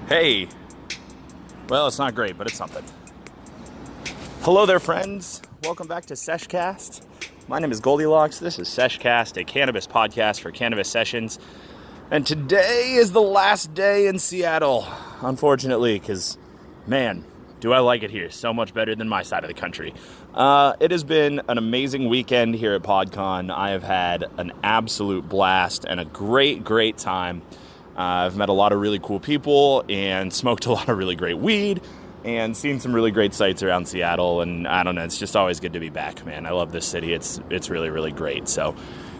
Hey, well, it's not great, but it's something. Hello there, friends. Welcome back to Seshcast. My name is GLDLX. This is Seshcast, a cannabis podcast for cannabis sessions. And today is the last day in Seattle, unfortunately, because, man, do I like it here. So much better than my side of the country. It has been an amazing weekend here at PodCon. I have had an absolute blast and a great time. I've met a lot of really cool people and smoked a lot of really great weed and seen some really great sights around Seattle. And I don't know, it's just always good to be back, man. I love this city. It's really great. So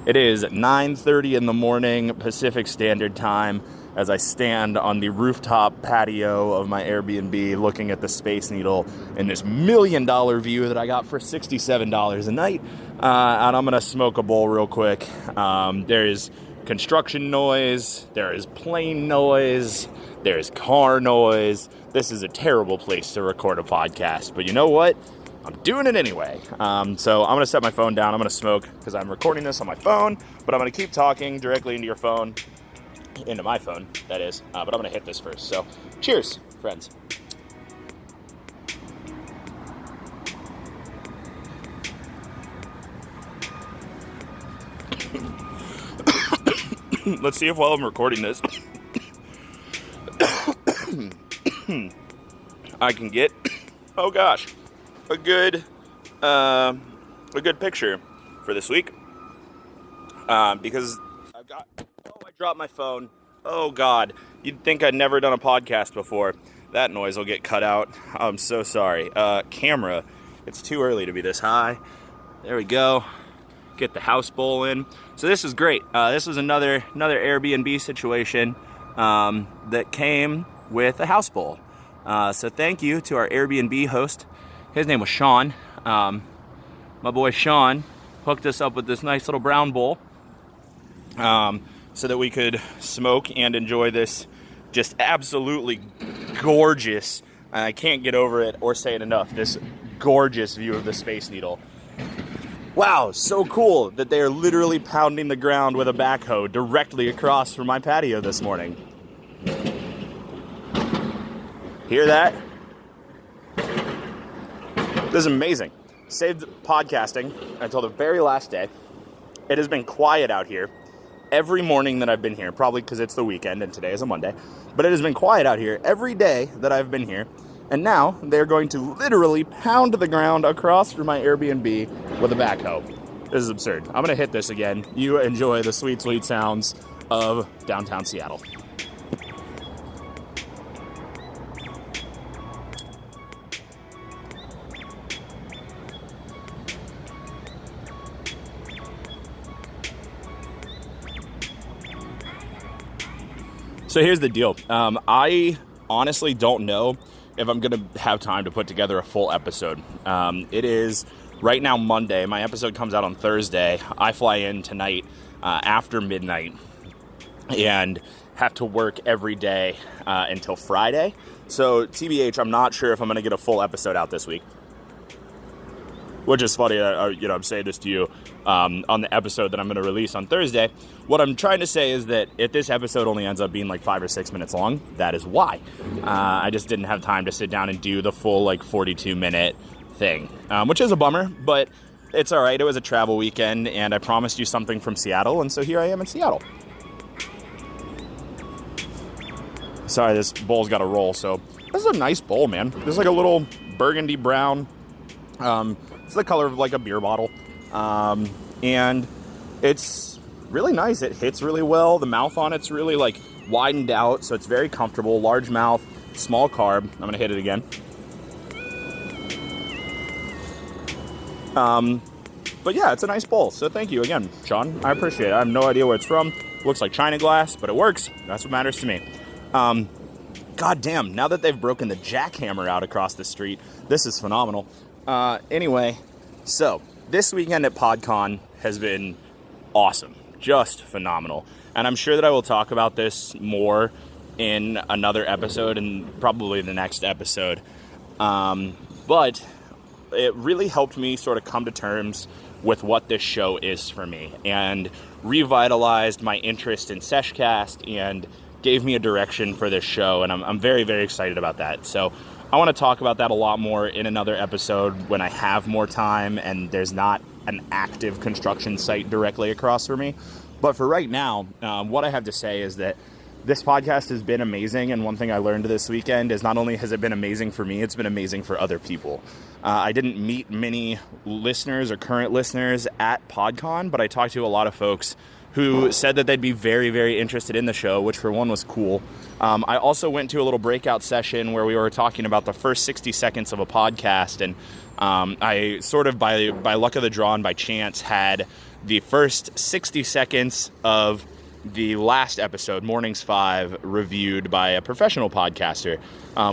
it is 9:30 in the morning Pacific Standard Time as I stand on the rooftop patio of my Airbnb looking at the Space Needle in this $1 million view that I got for $67 a night. And I'm going to smoke a bowl real quick. There is construction noise, there is plane noise, there is car noise. This is a terrible place to record a podcast, but you know what? I'm doing it anyway. So I'm going to set my phone down. I'm going to smoke because I'm recording this on my phone, but I'm going to keep talking directly into your phone, into my phone, that is. But I'm going to hit this first. So cheers, friends. Let's see if while I'm recording this, I can get, oh gosh, a good picture for this week. Because I dropped my phone. Oh God, you'd think I'd never done a podcast before. That noise will get cut out. I'm so sorry. Camera, it's too early to be this high. There we go. Get the house bowl in. So this is great. This was another Airbnb situation that came with a house bowl. So thank you to our Airbnb host. His name was Sean. My boy Sean hooked us up with this nice little brown bowl so that we could smoke and enjoy this just absolutely gorgeous, I can't get over it or say it enough, this gorgeous view of the Space Needle. Wow, so cool that they are literally pounding the ground with a backhoe directly across from my patio this morning. Hear that? This is amazing. Saved podcasting until the very last day. It has been quiet out here every morning that I've been here, probably because it's the weekend and today is a Monday. But it has been quiet out here every day that I've been here. And now they're going to literally pound the ground across from my Airbnb with a backhoe. This is absurd. I'm going to hit this again. You enjoy the sweet sounds of downtown Seattle. So here's the deal. I honestly don't know if I'm going to have time to put together a full episode. It is right now Monday. My episode comes out on Thursday. I fly in tonight after midnight and have to work every day until Friday. So TBH, I'm not sure if I'm going to get a full episode out this week. Which is funny, I'm saying this to you on the episode that I'm going to release on Thursday. What I'm trying to say is that if this episode only ends up being like 5 or 6 minutes long, that is why. I just didn't have time to sit down and do the full 42-minute thing, which is a bummer, but it's all right. It was a travel weekend, and I promised you something from Seattle, and so here I am in Seattle. Sorry, this bowl's got to roll. So this is a nice bowl, man. This is like a little burgundy brown. It's the color of like a beer bottle. And it's really nice. It hits really well. The mouth on it's really widened out, so it's very comfortable. Large mouth, small carb. I'm going to hit it again. But yeah, it's a nice bowl. So thank you again, Sean. I appreciate it. I have no idea where it's from. Looks like China glass, but it works. That's what matters to me. God damn, now that they've broken the jackhammer out across the street, this is phenomenal. Anyway, so this weekend at PodCon has been awesome, just phenomenal. And I'm sure that I will talk about this more in another episode and probably the next episode. But it really helped me sort of come to terms with what this show is for me and revitalized my interest in Seshcast and gave me a direction for this show, and I'm very, very excited about that. So I want to talk about that a lot more in another episode when I have more time and there's not an active construction site directly across from me. But for right now, what I have to say is that this podcast has been amazing, and one thing I learned this weekend is not only has it been amazing for me, it's been amazing for other people. I didn't meet many listeners or current listeners at PodCon, but I talked to a lot of folks who said that they'd be very, very interested in the show, which for one was cool. I also went to a little breakout session where we were talking about the first 60 seconds of a podcast, and I sort of by luck of the draw and by chance had the first 60 seconds of the last episode, Mornings 5, reviewed by a professional podcaster,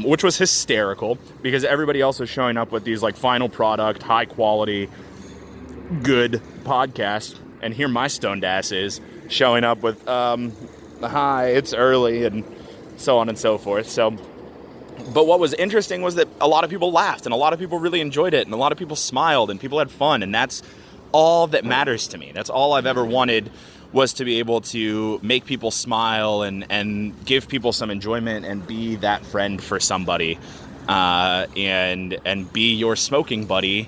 which was hysterical because everybody else was showing up with these like final product, high quality, good podcast. And here my stoned ass is showing up with, hi, it's early, and so on and so forth. So, but what was interesting was that a lot of people laughed, and a lot of people really enjoyed it, and a lot of people smiled, and people had fun, and that's all that matters to me. That's all I've ever wanted, was to be able to make people smile and give people some enjoyment and be that friend for somebody, and be your smoking buddy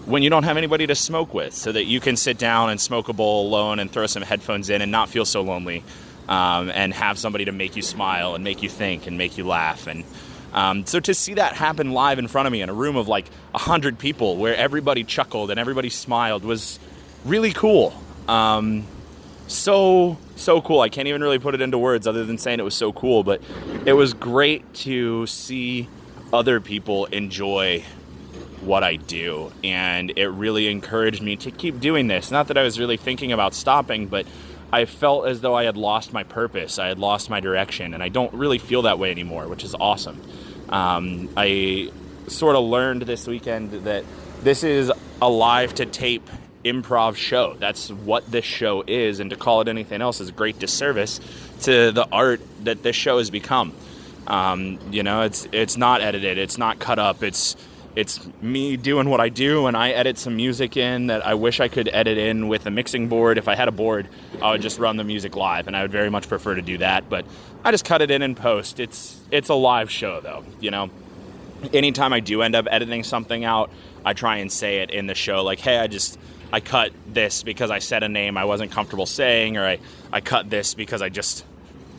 when you don't have anybody to smoke with, so that you can sit down and smoke a bowl alone and throw some headphones in and not feel so lonely, and have somebody to make you smile and make you think and make you laugh. And so to see that happen live in front of me in a room of like 100 people where everybody chuckled and everybody smiled was really cool. So cool. I can't even really put it into words other than saying it was so cool, but it was great to see other people enjoy what I do, and it really encouraged me to keep doing this. Not that I was really thinking about stopping, but I felt as though I had lost my purpose, I had lost my direction, and I don't really feel that way anymore, which is awesome. I sort of learned this weekend that this is a live to tape improv show. That's what this show is, and to call it anything else is a great disservice to the art that this show has become. It's not edited, it's not cut up, it's me doing what I do, and I edit some music in that I wish I could edit in with a mixing board. If I had a board, I would just run the music live, and I would very much prefer to do that, but I just cut it in post. It's a live show, though, Anytime I do end up editing something out, I try and say it in the show, like, hey, I cut this because I said a name I wasn't comfortable saying, or I cut this because I just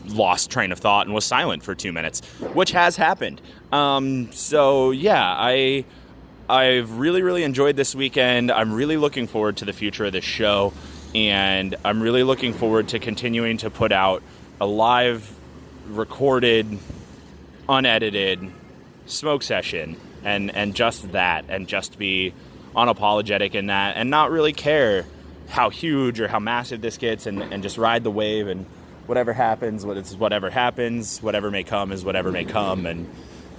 lost train of thought and was silent for 2 minutes, which has happened. So yeah, I've really, really enjoyed this weekend. I'm really looking forward to the future of this show, and I'm really looking forward to continuing to put out a live, recorded, unedited smoke session, and just that, and just be unapologetic in that, and not really care how huge or how massive this gets, and just ride the wave, and whatever happens, whatever happens, whatever may come is whatever may come. And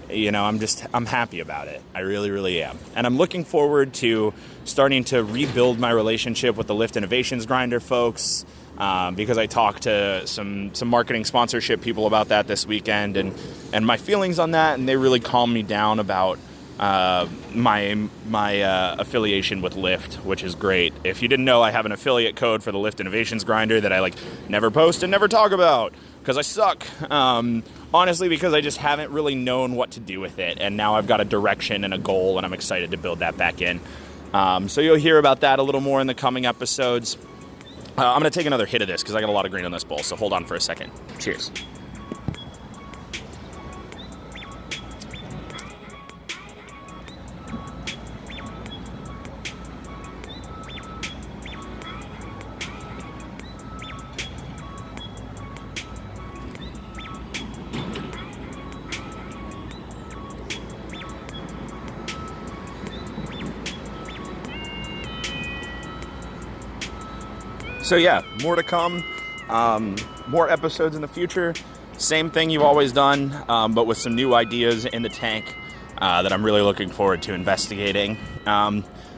I'm happy about it. I really, really am. And I'm looking forward to starting to rebuild my relationship with the Lift Innovations Grinder folks, because I talked to some marketing sponsorship people about that this weekend, and my feelings on that, and they really calmed me down about my affiliation with Lyft, which is great. If you didn't know, I have an affiliate code for the Lyft Innovations Grinder that I never post and never talk about because I suck. Honestly, because I just haven't really known what to do with it, and now I've got a direction and a goal, and I'm excited to build that back in. So you'll hear about that a little more in the coming episodes. I'm going to take another hit of this because I got a lot of green on this bowl, so hold on for a second. Cheers. So yeah, more to come, more episodes in the future, same thing you've always done, but with some new ideas in the tank that I'm really looking forward to investigating.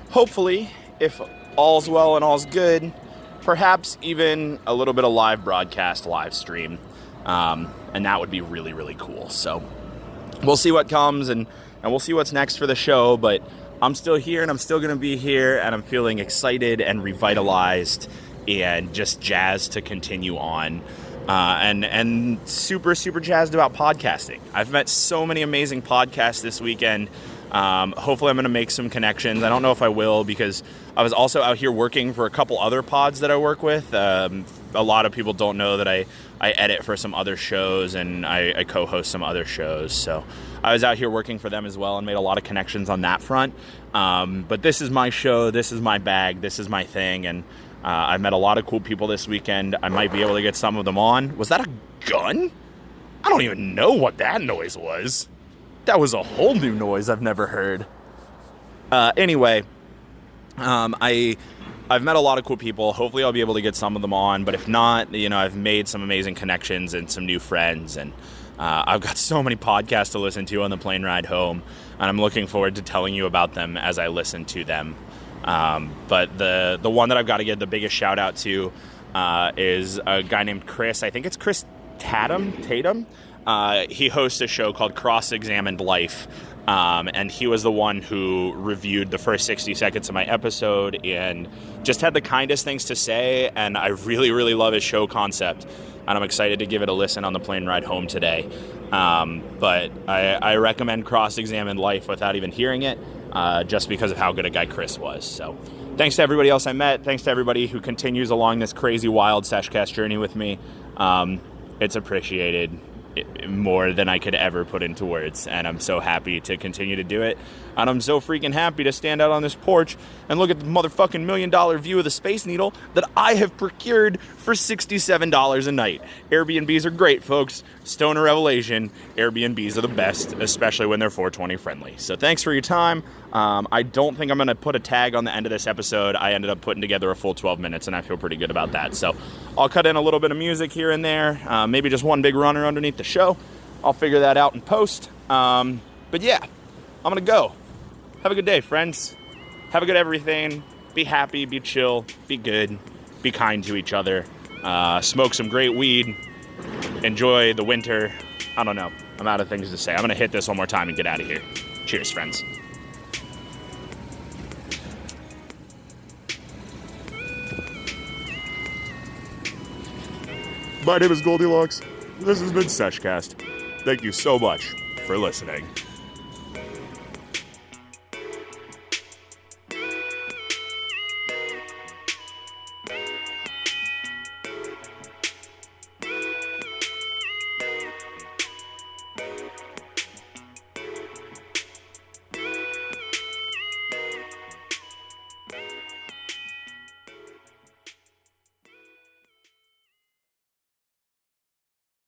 Hopefully, if all's well and all's good, perhaps even a little bit of live broadcast, live stream, and that would be really, really cool. So we'll see what comes, and we'll see what's next for the show, but I'm still here, and I'm still going to be here, and I'm feeling excited and revitalized and just jazzed to continue on. and super, super jazzed about podcasting. I've met so many amazing podcasts this weekend. Hopefully I'm going to make some connections. I don't know if I will, because I was also out here working for a couple other pods that I work with. A lot of people don't know that I edit for some other shows, and I co-host some other shows. So I was out here working for them as well and made a lot of connections on that front. But this is my show. This is my bag. This is my thing. And I met a lot of cool people this weekend. I might be able to get some of them on. Was that a gun? I don't even know what that noise was. That was a whole new noise I've never heard. Anyway, I've met a lot of cool people. Hopefully I'll be able to get some of them on. But if not, I've made some amazing connections and some new friends. And I've got so many podcasts to listen to on the plane ride home. And I'm looking forward to telling you about them as I listen to them. But the one that I've got to give the biggest shout out to is a guy named Chris. I think it's Chris Tatum. He hosts a show called Cross-Examined Life, and he was the one who reviewed the first 60 seconds of my episode and just had the kindest things to say, and I really, really love his show concept, and I'm excited to give it a listen on the plane ride home today. But I recommend Cross-Examined Life without even hearing it, just because of how good a guy Chris was. So thanks to everybody else I met. Thanks to everybody who continues along this crazy, wild Seshcast journey with me. It's appreciated more than I could ever put into words, and I'm so happy to continue to do it, and I'm so freaking happy to stand out on this porch and look at the motherfucking $1 million view of the Space Needle that I have procured for $67 a night. Airbnbs are great, folks. Stoner revelation, Airbnbs are the best, especially when they're 420 friendly. So thanks for your time. I don't think I'm going to put a tag on the end of this episode. I ended up putting together a full 12 minutes, and I feel pretty good about that. So I'll cut in a little bit of music here and there, maybe just one big runner underneath the show. I'll figure that out in post. But yeah, I'm going to go. Have a good day, friends. Have a good everything. Be happy, be chill, be good, be kind to each other. Smoke some great weed. Enjoy the winter. I don't know. I'm out of things to say. I'm going to hit this one more time and get out of here. Cheers, friends. My name is GLDLX. This has been Seshcast. Thank you so much for listening.